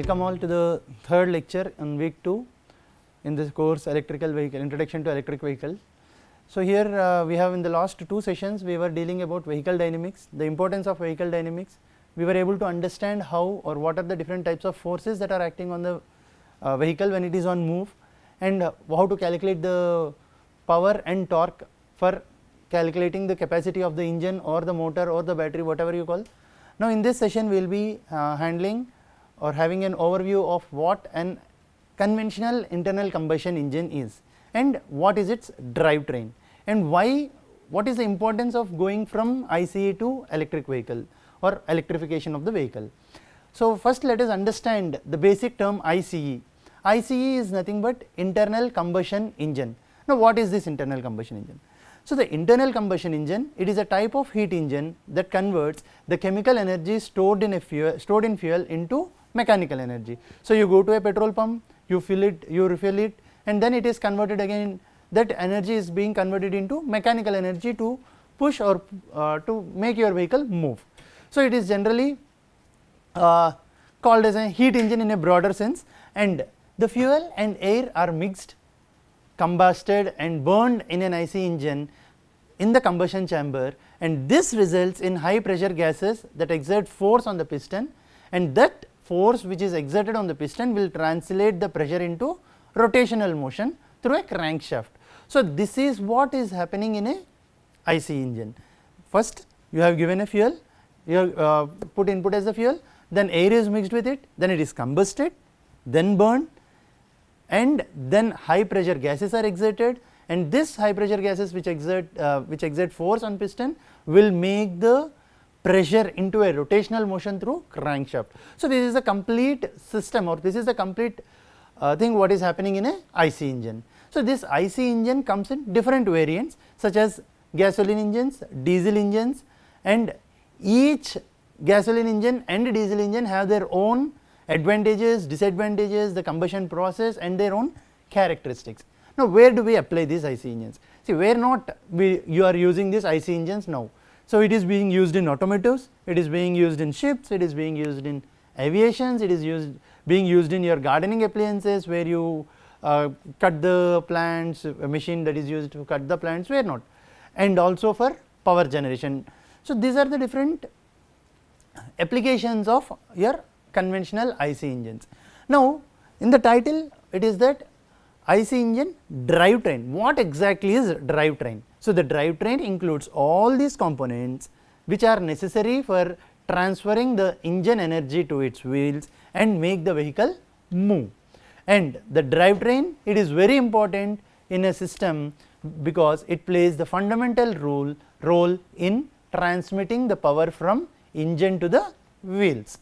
Welcome all to the third lecture on week 2 in this course electrical vehicle, introduction to electric vehicle. So, here we have in the last 2 sessions we were dealing about vehicle dynamics, the importance of vehicle dynamics. We were able to understand how or what are the different types of forces that are acting on the vehicle when it is on move, and how to calculate the power and torque for calculating the capacity of the engine or the motor or the battery, whatever you call. Now, in this session we will be handling or having an overview of what an conventional internal combustion engine is and what is its drivetrain, and what is the importance of going from ICE to electric vehicle or electrification of the vehicle. So, first let us understand the basic term ICE. ICE is nothing but internal combustion engine. Now, what is this internal combustion engine? So, the internal combustion engine, it is a type of heat engine that converts the chemical energy stored in fuel into mechanical energy. So, you go to a petrol pump, you fill it, you refill it, and then it is converted again, that energy is being converted into mechanical energy to push or to make your vehicle move. So, it is generally called as a heat engine in a broader sense, and the fuel and air are mixed, combusted and burned in an IC engine in the combustion chamber, and this results in high pressure gases that exert force on the piston, and that force which is exerted on the piston will translate the pressure into rotational motion through a crankshaft. So, this is what is happening in a IC engine. First you have given a fuel, you have put input as the fuel, then air is mixed with it, then it is combusted, then burned, and then high pressure gases are exerted, and this high pressure gases which exert force on piston will make the pressure into a rotational motion through crankshaft. So, this is a complete system, or this is a complete thing what is happening in a IC engine. So, this IC engine comes in different variants such as gasoline engines, diesel engines, and each gasoline engine and diesel engine have their own advantages, disadvantages, the combustion process and their own characteristics. Now, where do we apply these IC engines? See, where not you are using these IC engines now. So, it is being used in automotives, it is being used in ships, it is being used in aviations, it is being used in your gardening appliances where you cut the plants, a machine that is used to cut the plants, where not, and also for power generation. So, these are the different applications of your conventional IC engines. Now, in the title it is that IC engine drivetrain. What exactly is drivetrain? So, the drivetrain includes all these components which are necessary for transferring the engine energy to its wheels and make the vehicle move. And the drivetrain, it is very important in a system because it plays the fundamental role in transmitting the power from engine to the wheels.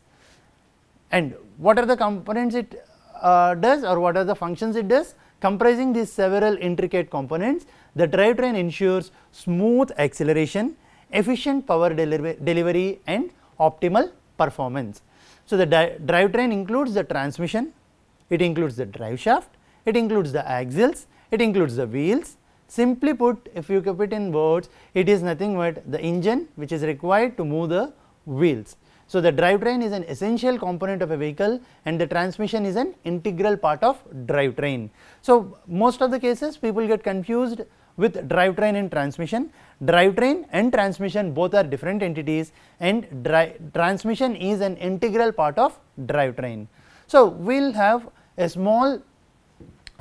And what are the components it does, or what are the functions it does? Comprising these several intricate components, the drivetrain ensures smooth acceleration, efficient power delivery and optimal performance. So, the drivetrain includes the transmission, it includes the drive shaft, it includes the axles, it includes the wheels. Simply put, if you keep it in words, it is nothing but the engine which is required to move the wheels. So, the drivetrain is an essential component of a vehicle and the transmission is an integral part of drivetrain. So, most of the cases people get confused with drivetrain and transmission. Drivetrain and transmission both are different entities, and transmission is an integral part of drivetrain. So, we will have a small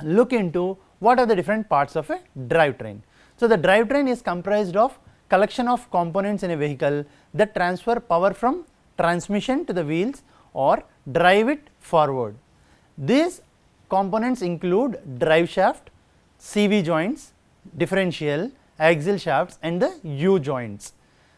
look into what are the different parts of a drivetrain. So, the drivetrain is comprised of collection of components in a vehicle that transfer power from transmission to the wheels or drive it forward. These components include drive shaft, CV joints, differential, axle shafts and the U joints.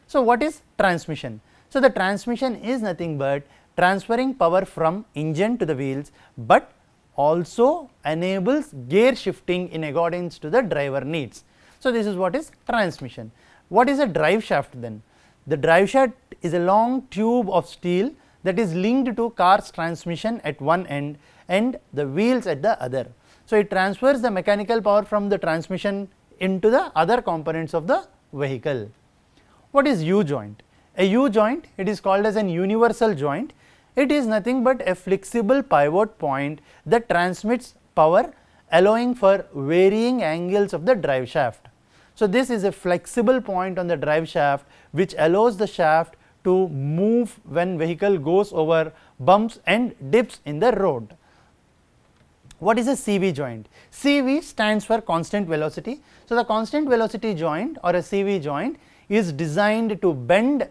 So, what is transmission? So, the transmission is nothing but transferring power from engine to the wheels, but also enables gear shifting in accordance to the driver needs. So, this is what is transmission. What is a drive shaft then? The drive shaft is a long tube of steel that is linked to car's transmission at one end and the wheels at the other. So, it transfers the mechanical power from the transmission into the other components of the vehicle. What is U joint? A U joint, it is called as an universal joint It is nothing but a flexible pivot point that transmits power, allowing for varying angles of the drive shaft. So, this is a flexible point on the drive shaft which allows the shaft to move when vehicle goes over bumps and dips in the road. What is a CV joint? CV stands for constant velocity. So, the constant velocity joint or a CV joint is designed to bend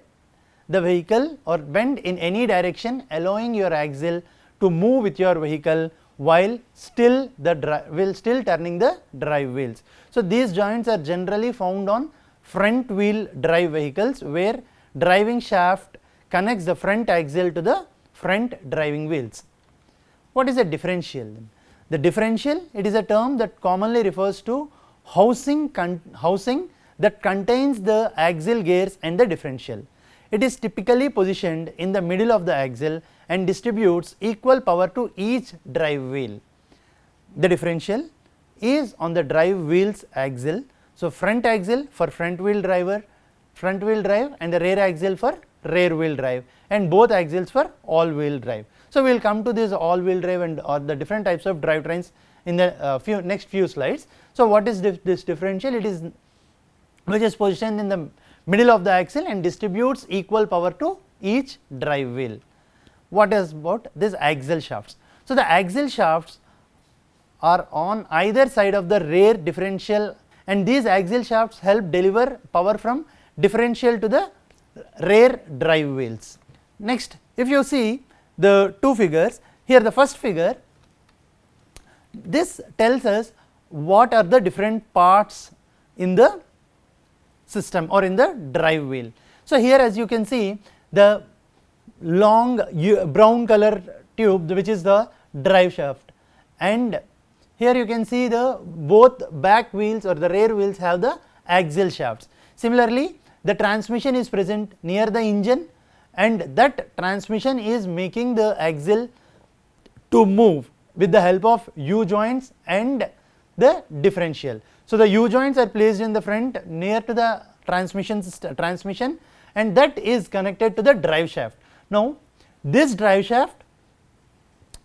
the vehicle or bend in any direction, allowing your axle to move with your vehicle while still turning the drive wheels. So, these joints are generally found on front wheel drive vehicles, where driving shaft connects the front axle to the front driving wheels. What is a differential then? The differential, it is a term that commonly refers to housing that contains the axle gears and the differential. It is typically positioned in the middle of the axle and distributes equal power to each drive wheel. The differential is on the drive wheel's axle. So, front axle for front wheel drive and the rear axle for rear wheel drive, and both axles for all wheel drive. So, we will come to this all wheel drive and the different types of drivetrains in the next few slides. So, what is this differential? It is which is positioned in the middle of the axle and distributes equal power to each drive wheel. What is about this axle shafts? So, the axle shafts are on either side of the rear differential, and these axle shafts help deliver power from differential to the rear drive wheels. Next, if you see the two figures, here the first figure, this tells us what are the different parts in the system or in the drive wheel. So, here as you can see, the long brown color tube, which is the drive shaft, and here you can see the both back wheels or the rear wheels have the axle shafts. Similarly, the transmission is present near the engine, and that transmission is making the axle to move with the help of U joints and the differential. So, the U joints are placed in the front near to the transmission, and that is connected to the drive shaft. Now, this drive shaft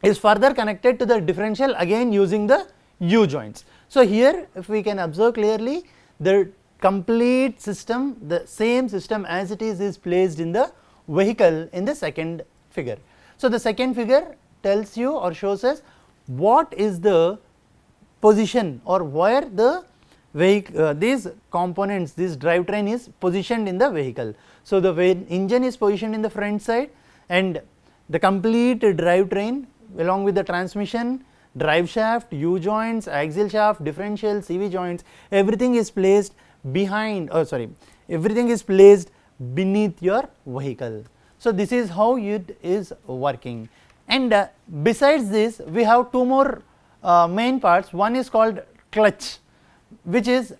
is further connected to the differential again using the U joints. So, here if we can observe clearly, the complete system, the same system as it is placed in the vehicle in the second figure. So, the second figure tells you or shows us what is the position or where the vehicle, these components, this drivetrain is positioned in the vehicle. So, the engine is positioned in the front side, and the complete drivetrain along with the transmission, drive shaft, U joints, axial shaft, differential, CV joints, everything is placed behind, everything is placed beneath your vehicle. So, this is how it is working, and besides this we have two more main parts. One is called clutch, which is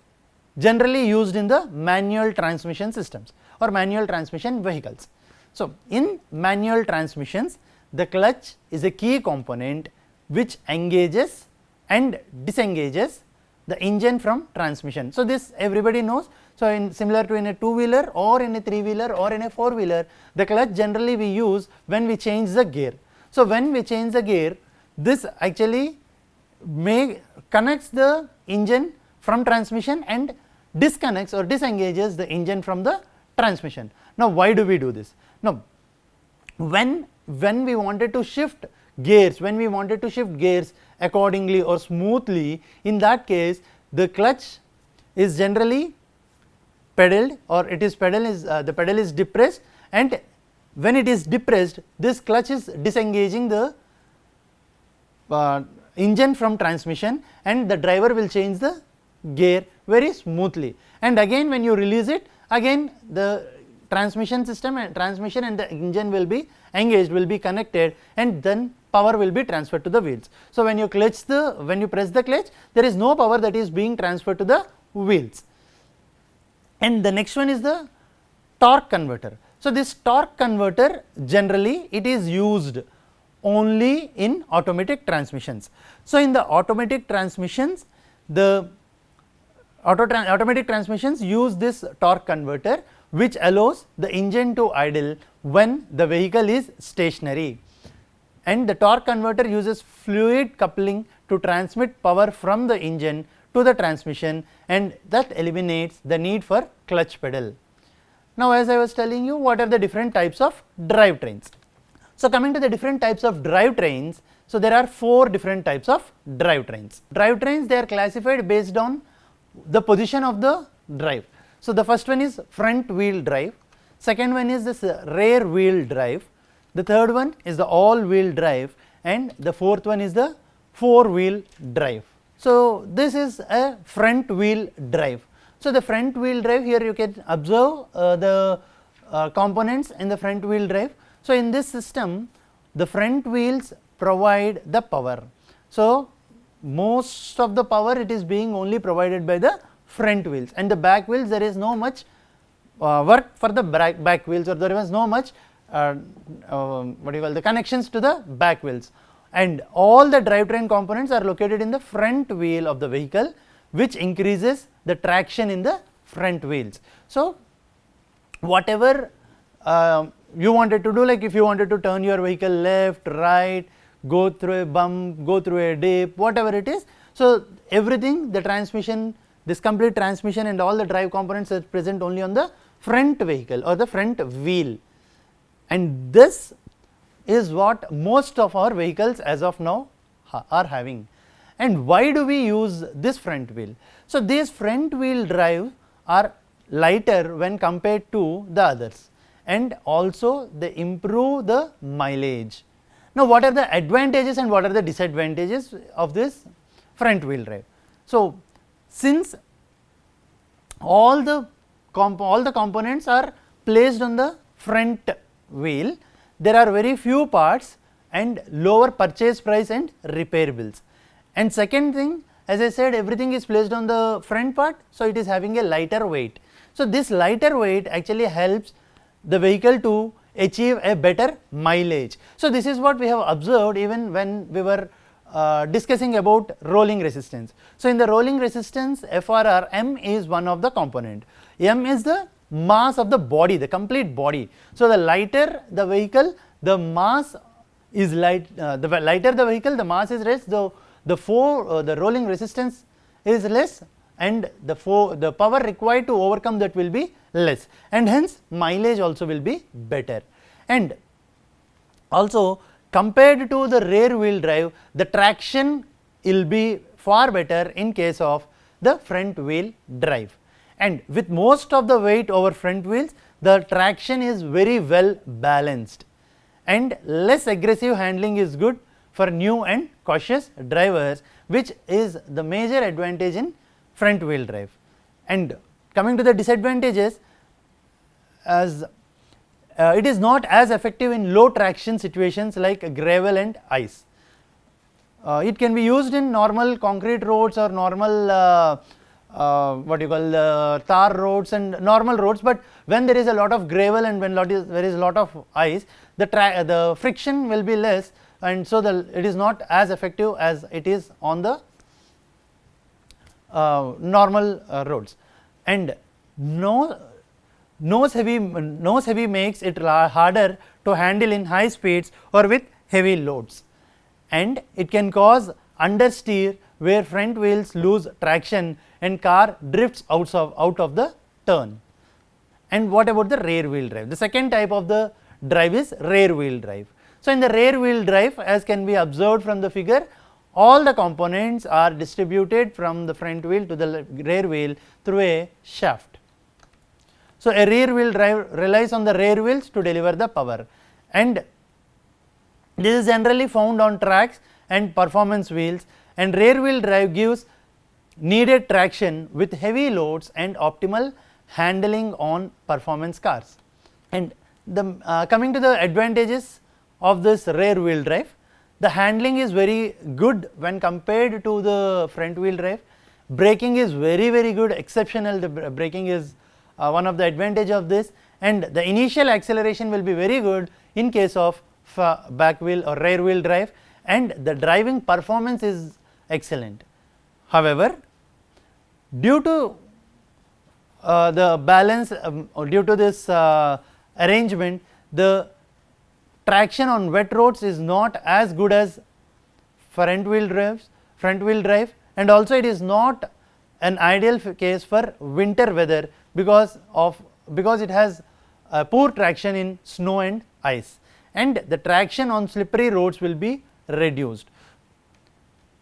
generally used in the manual transmission systems or manual transmission vehicles. So, in manual transmissions, the clutch is a key component which engages and disengages the engine from transmission. So, this everybody knows. So, in similar to in a two wheeler or in a three wheeler or in a four wheeler, the clutch generally we use when we change the gear. So, when we change the gear, this actually connects the engine from transmission and disconnects or disengages the engine from the transmission. Now, why do we do this? Now, when we wanted to shift gears, accordingly or smoothly, in that case the clutch is generally pedaled, or it is the pedal is depressed, and when it is depressed, this clutch is disengaging the engine from transmission, and the driver will change the gear very smoothly, and again when you release it, again the transmission system and the engine will be engaged, will be connected, and then power will be transferred to the wheels. So, when you press the clutch, there is no power that is being transferred to the wheels. And the next one is the torque converter. So, this torque converter generally it is used only in automatic transmissions. So, in the automatic transmissions, the automatic transmissions use this torque converter, which allows the engine to idle when the vehicle is stationary. and the torque converter uses fluid coupling to transmit power from the engine to the transmission, and that eliminates the need for clutch pedal. Now, as I was telling you, what are the different types of drivetrains? So, coming to the different types of drivetrains, so there are 4 different types of drivetrains. Drivetrains, they are classified based on the position of the drive. So, the first one is front wheel drive, second one is this rear wheel drive, the third one is the all wheel drive, and the fourth one is the 4 wheel drive. So, this is a front wheel drive. So, the front wheel drive, here you can observe the components in the front wheel drive. So, in this system the front wheels provide the power. So, most of the power it is being only provided by the front wheels, and the back wheels there is no much work for the back wheels, or there was no much what do you call the connections to the back wheels, and all the drivetrain components are located in the front wheel of the vehicle, which increases the traction in the front wheels. So, whatever you wanted to do, like if you wanted to turn your vehicle left, right, go through a bump, go through a dip, whatever it is. So, everything, the transmission, this complete transmission and all the drive components are present only on the front vehicle or the front wheel, and this is what most of our vehicles as of now are having. And why do we use this front wheel? So, these front wheel drive are lighter when compared to the others, and also they improve the mileage. Now, what are the advantages and what are the disadvantages of this front wheel drive? So, since all the components are placed on the front wheel, there are very few parts and lower purchase price and repair bills. And second thing, as I said, everything is placed on the front part, so it is having a lighter weight. So, this lighter weight actually helps the vehicle to achieve a better mileage. So, this is what we have observed even when we were discussing about rolling resistance. So, in the rolling resistance FRR, M is one of the component. M is the mass of the body, the complete body. So, the lighter the vehicle, the mass is light, the lighter the vehicle, the mass is less, the rolling resistance is less, and the power required to overcome that will be less, and hence mileage also will be better. And also, compared to the rear wheel drive, the traction will be far better in case of the front wheel drive, and with most of the weight over front wheels, the traction is very well balanced, and less aggressive handling is good for new and cautious drivers, which is the major advantage in front wheel drive. And coming to the disadvantages, as it is not as effective in low traction situations like gravel and ice. It can be used in normal concrete roads or normal what you call tar roads and normal roads, but when there is a lot of gravel and when there is a lot of ice, the friction will be less, and so it is not as effective as it is on the normal roads. And nose heavy makes it harder to handle in high speeds or with heavy loads, and it can cause understeer where front wheels lose traction and car drifts out of the turn. And what about the rear wheel drive? The second type of the drive is rear wheel drive. So, in the rear wheel drive, as can be observed from the figure, all the components are distributed from the front wheel to the rear wheel through a shaft. So, a rear wheel drive relies on the rear wheels to deliver the power, and this is generally found on tracks and performance wheels, and rear wheel drive gives needed traction with heavy loads and optimal handling on performance cars. And coming to the advantages of this rear wheel drive, the handling is very good when compared to the front wheel drive. Braking is very good, exceptional. The braking is one of the advantage of this, and the initial acceleration will be very good in case of back wheel or rear wheel drive, and the driving performance is excellent. However, due to the balance, due to this arrangement, the traction on wet roads is not as good as front wheel drive, and also it is not an ideal case for winter weather because it has poor traction in snow and ice, and the traction on slippery roads will be reduced.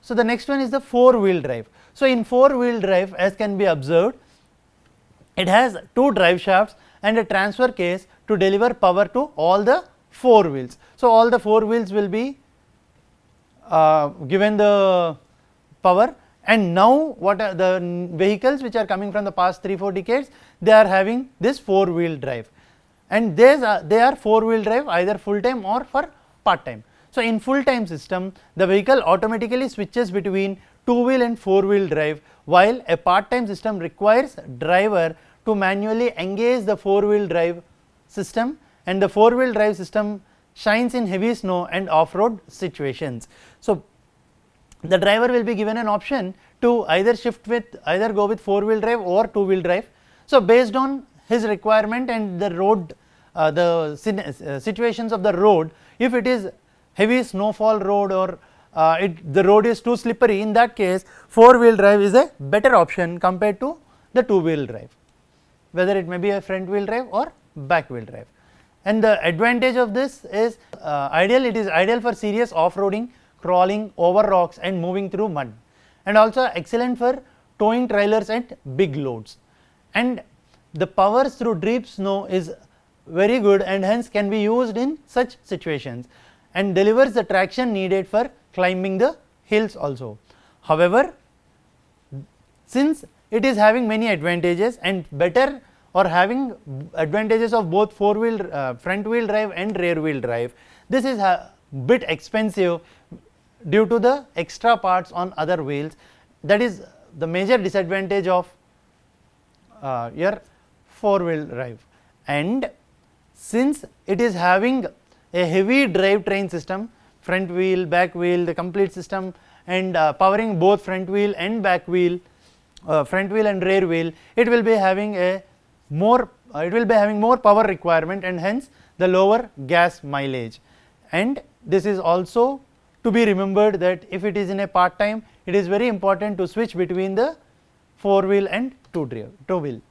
So, the next one is the four wheel drive. So, in four wheel drive, as can be observed, it has two drive shafts and a transfer case to deliver power to all the four wheels. So, all the four wheels will be given the power, and now what are the vehicles which are coming from the past 3-4 decades, they are having this four wheel drive, and they are four wheel drive either full time or for part time. So, in full time system, the vehicle automatically switches between two wheel and four wheel drive, while a part time system requires driver to manually engage the four wheel drive system, and the four wheel drive system shines in heavy snow and off road situations. So, the driver will be given an option to either go with four wheel drive or two wheel drive. So, based on his requirement and the road situations of the road, if it is heavy snowfall road or the road is too slippery, in that case four wheel drive is a better option compared to the two wheel drive, whether it may be a front wheel drive or back wheel drive. And the advantage of this is it is ideal for serious off roading, crawling over rocks and moving through mud, and also excellent for towing trailers and big loads, and the power through deep snow is very good and hence can be used in such situations and delivers the traction needed for climbing the hills also. However, since it is having many advantages and better or having advantages of both four wheel front wheel drive and rear wheel drive, this is a bit expensive due to the extra parts on other wheels. That is the major disadvantage of your four wheel drive, and since it is having a heavy drivetrain system, front wheel, back wheel, the complete system, and powering both front wheel and back wheel, front wheel and rear wheel, it will be having more power requirement and hence the lower gas mileage. And this is also to be remembered that if it is in a part time, it is very important to switch between the four wheel and two wheel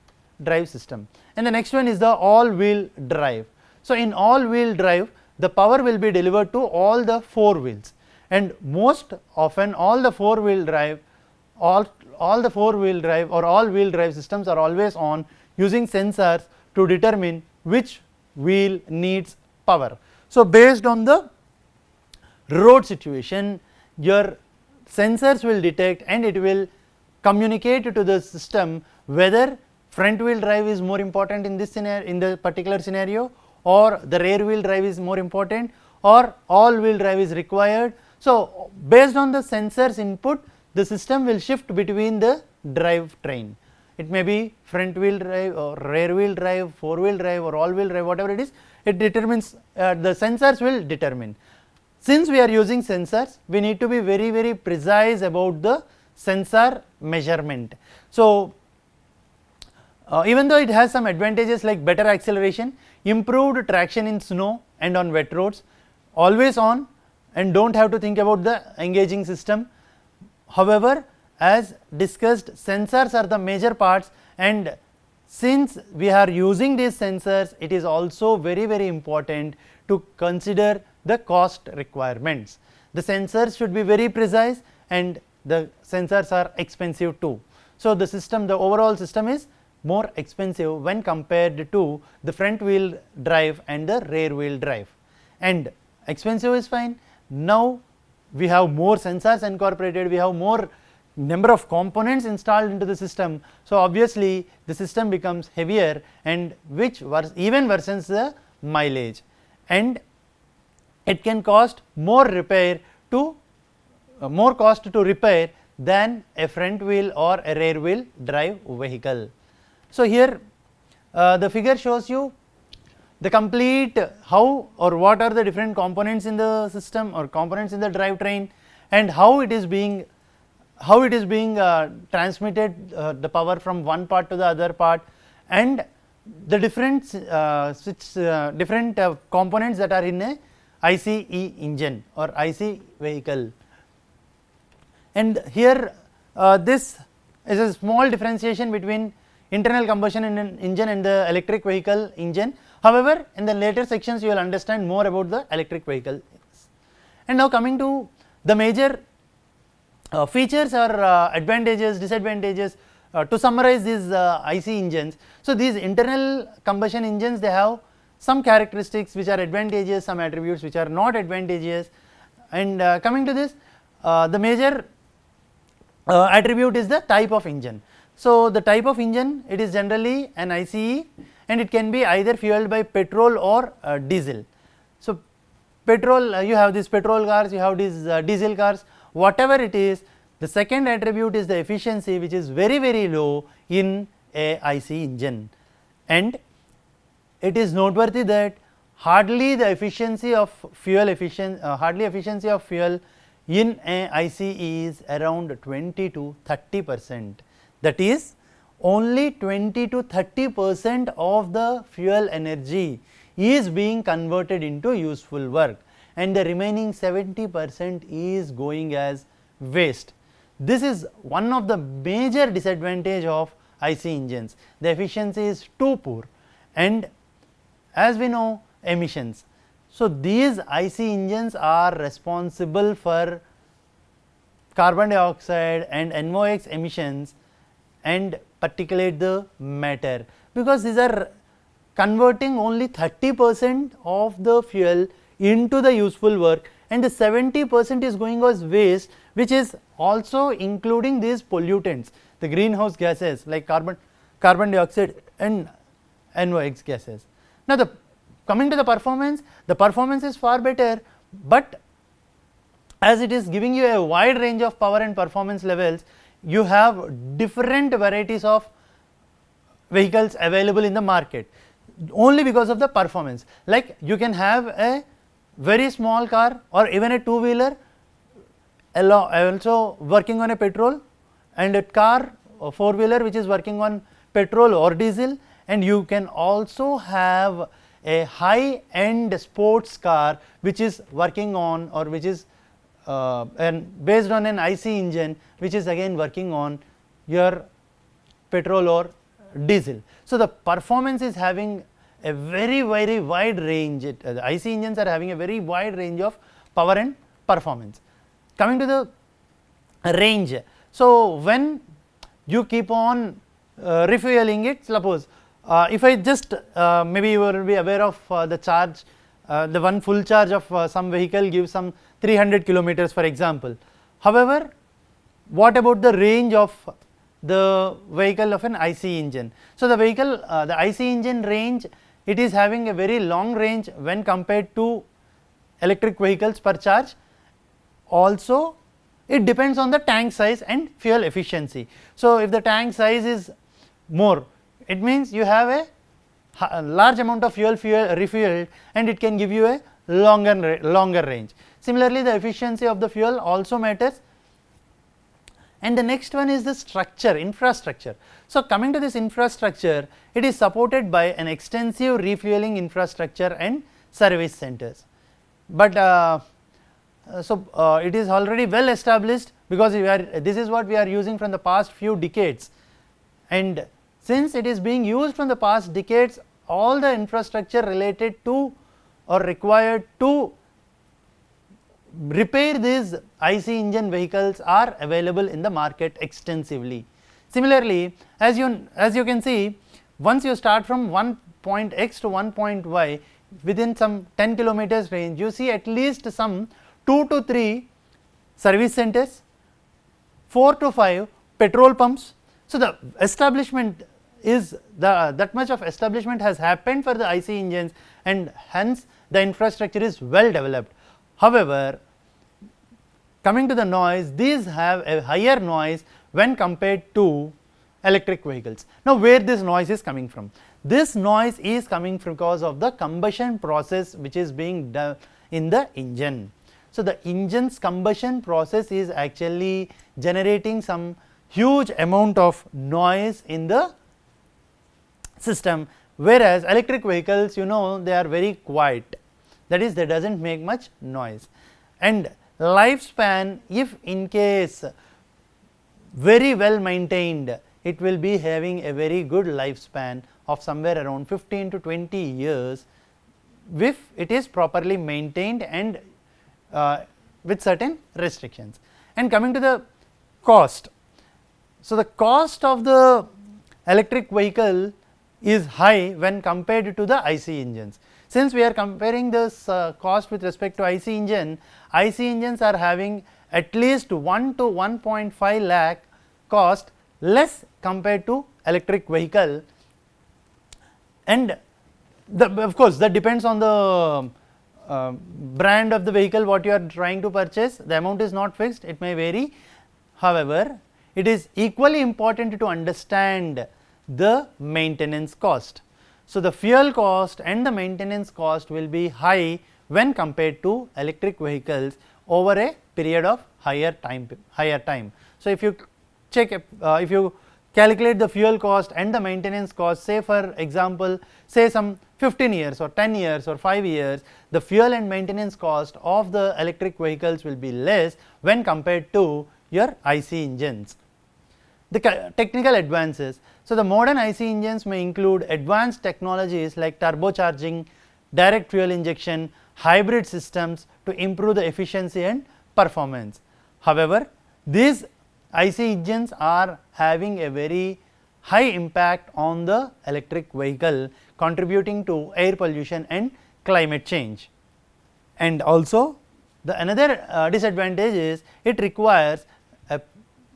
drive system. And the next one is the all wheel drive. So, in all wheel drive, the power will be delivered to all the four wheels, and most often all the four wheel drive or all wheel drive systems are always on using sensors to determine which wheel needs power. So, based on the road situation, your sensors will detect and it will communicate to the system whether front wheel drive is more important in this scenario, in the particular scenario, or the rear wheel drive is more important, or all wheel drive is required. So, based on the sensors input, the system will shift between the drive train. It may be front wheel drive or rear wheel drive, four wheel drive or all wheel drive, whatever it is, it determines the sensors will determine. Since we are using sensors, we need to be very precise about the sensor measurement. So, even though it has some advantages like better acceleration, improved traction in snow and on wet roads, always on and do not have to think about the engaging system. However, as discussed, sensors are the major parts, and since we are using these sensors, it is also very important to consider the cost requirements. The sensors should be very precise and the sensors are expensive too. So, the overall system is more expensive when compared to the front wheel drive and the rear wheel drive, and expensive is fine. Now, we have more sensors incorporated, we have more number of components installed into the system. So, obviously, the system becomes heavier and which even worsens the mileage, and it can cost more cost to repair than a front wheel or a rear wheel drive vehicle. So, here the figure shows you the complete how or what are the different components in the system or components in the drivetrain, and how it is being transmitted the power from one part to the other part, and the different components that are in a ICE engine or IC vehicle. And here this is a small differentiation between internal combustion engine and the electric vehicle engine. However, in the later sections you will understand more about the electric vehicle. And now coming to the major features or advantages, disadvantages to summarize these IC engines. So, these internal combustion engines, they have some characteristics which are advantageous, some attributes which are not advantageous. And coming to this, the major attribute is the type of engine. So, the type of engine, it is generally an ICE and it can be either fueled by petrol or diesel. So, petrol, you have these petrol cars, you have these diesel cars, whatever it is. The second attribute is the efficiency, which is very very low in a IC engine, and it is noteworthy that hardly the efficiency of fuel in a ICE is around 20 to 30%. That is, only 20 to 30% of the fuel energy is being converted into useful work, and the remaining 70% is going as waste. This is one of the major disadvantage of IC engines. The efficiency is too poor, and as we know, emissions. So, these IC engines are responsible for carbon dioxide and NOx emissions and particulate the matter, because these are converting only 30% of the fuel into the useful work, and the 70% is going as waste, which is also including these pollutants, the greenhouse gases like carbon dioxide and NOx gases. Now, coming to the performance is far better, but as it is giving you a wide range of power and performance levels, you have different varieties of vehicles available in the market only because of the performance. Like you can have a very small car or even a two-wheeler also working on a petrol, and a car or four-wheeler which is working on petrol or diesel, and you can also have a high end sports car which is working on, or which is based on an IC engine, which is again working on your petrol or diesel. So, the performance is having a very wide range, the IC engines are having a very wide range of power and performance. Coming to the range, so when you keep on refueling it, suppose if I just maybe you will be aware of the charge, the one full charge of some vehicle gives some 300 kilometers for example. However, what about the range of the vehicle of an IC engine? So, the vehicle the IC engine range, it is having a very long range when compared to electric vehicles per charge. Also, it depends on the tank size and fuel efficiency. So, if the tank size is more, it means you have a large amount of fuel refueled, and it can give you a longer range. Similarly, the efficiency of the fuel also matters. And the next one is the structure, infrastructure. So, coming to this infrastructure, it is supported by an extensive refueling infrastructure and service centers. But it is already well established, because this is what we are using from the past few decades, and since it is being used from the past decades, all the infrastructure related to or required to repair these IC engine vehicles are available in the market extensively. Similarly, as you can see, once you start from one point X to one point Y within some 10 kilometers range, you see at least some 2 to 3 service centers, 4 to 5 petrol pumps. So, the establishment is that much of establishment has happened for the IC engines, and hence the infrastructure is well developed. However, coming to the noise, these have a higher noise when compared to electric vehicles. Now, where this noise is coming from? This noise is coming because of the combustion process which is being done in the engine. So, the engine's combustion process is actually generating some huge amount of noise in the system, whereas electric vehicles, you know, they are very quiet, that is, they does not make much noise. And lifespan, if in case very well maintained, it will be having a very good lifespan of somewhere around 15 to 20 years if it is properly maintained and with certain restrictions. And coming to the cost. So, the cost of the electric vehicle is high when compared to the IC engines. Since we are comparing this cost with respect to IC engines are having at least 1 to 1.5 lakh cost less compared to electric vehicle, and of course, that depends on the brand of the vehicle what you are trying to purchase. The amount is not fixed, it may vary. However, it is equally important to understand the maintenance cost. So, the fuel cost and the maintenance cost will be high when compared to electric vehicles over a period of higher time. So, if you check if you calculate the fuel cost and the maintenance cost, say for example, say some 15 years or 10 years or 5 years, the fuel and maintenance cost of the electric vehicles will be less when compared to your IC engines. The technical advances. So, the modern IC engines may include advanced technologies like turbocharging, direct fuel injection, hybrid systems to improve the efficiency and performance. However, these IC engines are having a very high impact on the electric vehicle, contributing to air pollution and climate change. And also the another disadvantage is it requires a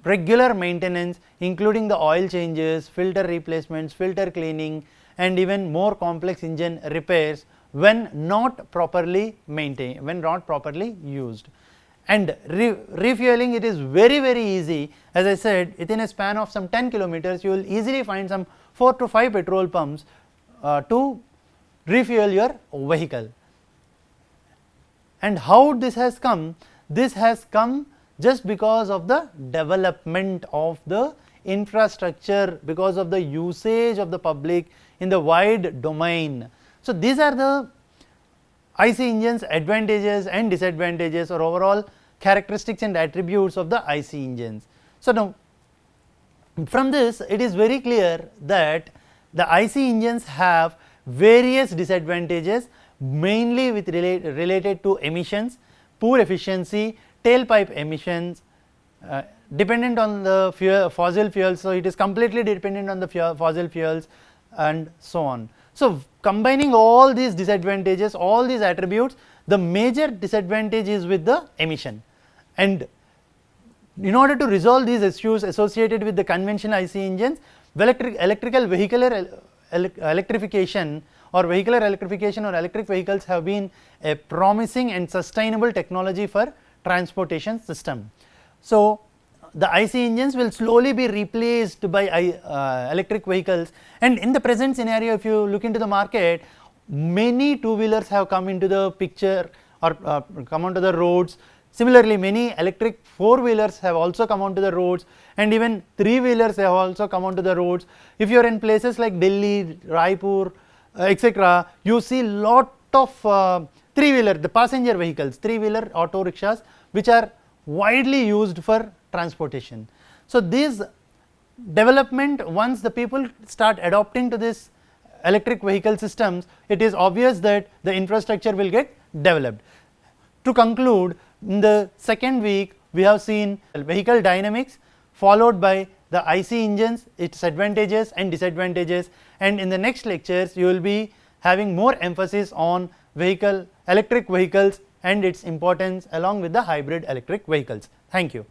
regular maintenance, including the oil changes, filter replacements, filter cleaning, and even more complex engine repairs when not properly maintained, when not properly used. And refueling, it is very easy. As I said, within a span of some 10 kilometers, you will easily find some 4 to 5 petrol pumps to refuel your vehicle. And how this has come? This has come just because of the development of the infrastructure, because of the usage of the public in the wide domain. So, these are the IC engines advantages and disadvantages or overall characteristics and attributes of the IC engines. So, now from this it is very clear that the IC engines have various disadvantages, mainly with related to emissions, poor efficiency, tailpipe emissions, dependent on the fossil fuels. So, it is completely dependent on the fossil fuels and so on. So, combining all these disadvantages, all these attributes, the major disadvantage is with the emission. And in order to resolve these issues associated with the conventional IC engines, electrical vehicular electrification or vehicular electrification or electric vehicles have been a promising and sustainable technology for transportation system. So, the IC engines will slowly be replaced by electric vehicles, and in the present scenario, if you look into the market, many two-wheelers have come into the picture or come onto the roads. Similarly, many electric four-wheelers have also come onto the roads, and even three-wheelers have also come onto the roads. If you are in places like Delhi, Raipur, etc., you see lot of three-wheeler, the passenger vehicles, three-wheeler auto rickshaws, which are widely used for transportation. So, this development, once the people start adopting to this electric vehicle systems, it is obvious that the infrastructure will get developed. To conclude, in the second week we have seen vehicle dynamics, followed by the IC engines, its advantages and disadvantages, and in the next lectures you will be having more emphasis on electric vehicles and its importance along with the hybrid electric vehicles. Thank you.